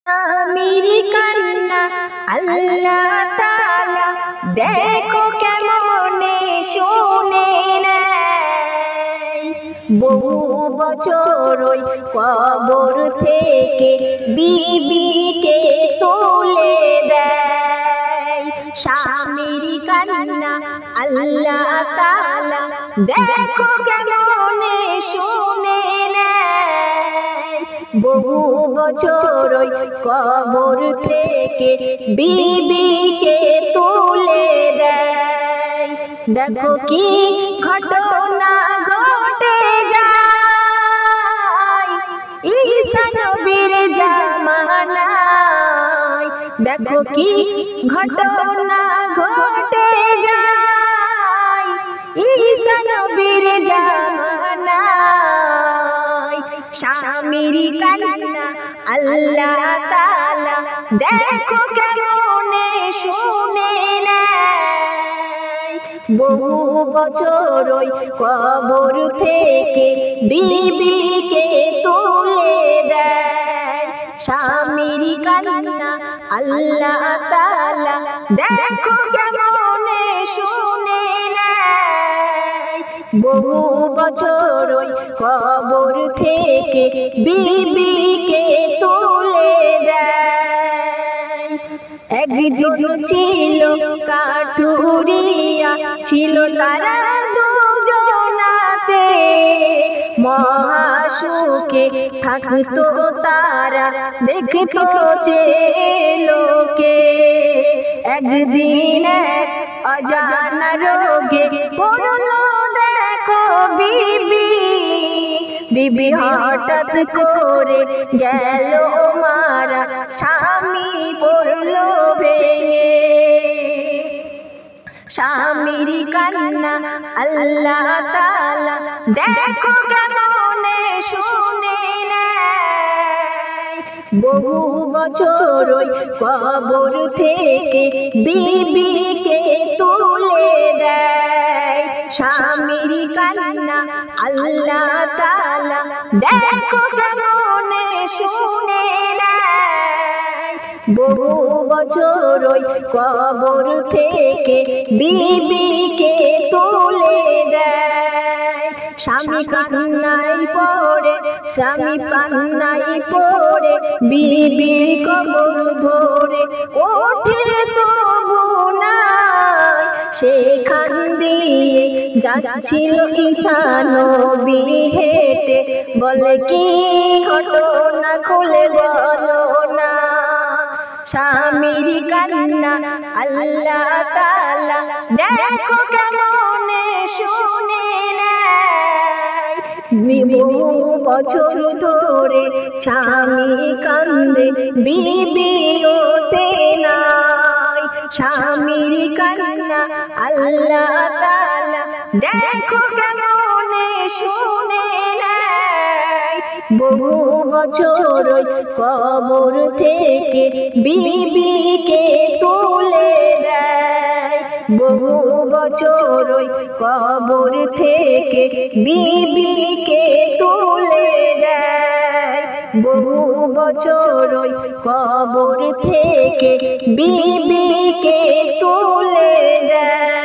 मेरी कन्ना अल्लाह ताला देखो केमने शुने বহু বছর ওই কবর থেকে বিবিকে তুলে দেয় স্বামীর কান্না আল্লাহ তাআলা দেখো কেমনে শুনে নেয় বহু বছর ওই কবর থেকে বিবিকে তুলে দেয় দেখো কি ঘটনা ঘটে যায় ঈসা নবীর জামানায় দেখো কি ঘটনা ঘটে যায় ঈসা নবীর জামানায় স্বামীর কান্না আল্লাহ তাআলা দেখো কেমনে শুনে বহু বছর ওই কবর থেকে বিবিকে তুলে দেয় স্বামীর কান্না আল্লাহ তাআলা দেখো কেমনে শুনে নেয় বহু বছর ওই কবর থেকে বিবিকে তুলে দেয় একজন ছিল কাঠুরিয়া ছিল তারা দুজনাতে মহাসুখে থাকতো তারা দেখতো লোকে একদিন এক অজানা রোগে পড়লো দেখো বিবি হঠাৎ করে গেল মারা স্বামী পড়লো ভেঙে স্বামীর কান্না আল্লাহ তাআলা দেখো কেমনে শুনে নেয় বহু বছর ওই কবর থেকে বিবিকে তুলে দেয় স্বামীর কান্না আল্লাহ তাআলা দেখো কেমনে শুনে নেয় বহু বছর ওই কবর থেকে বিবিকে তুলে দেয় স্বামী কান্নাই পড়ে স্বামী কান্নাই পড়ে বিবির কবর ধরে ওঠে তবু নাই সেখান দিয়ে যাচ্ছিল ঈসা নবী হেঁটে বলে কি ঘটনা খুলে বলো না স্বামীর কান্না আল্লাহ তাআলা দেখো কেমনে শুনে নেয় বহু বছর ধরে স্বামী কান্দে বিবি ওঠে নাই স্বামীর কান্না আল্লাহ তাআলা দেখো কেমনে শুনে নেয় বহু বছর কবর থেকে বিবিকে তুলে দেয় বহু বছর কবর থেকে বিবিকে তুলে দেয় বহু বছর কবর থেকে বিবিকে তুলে দেয়।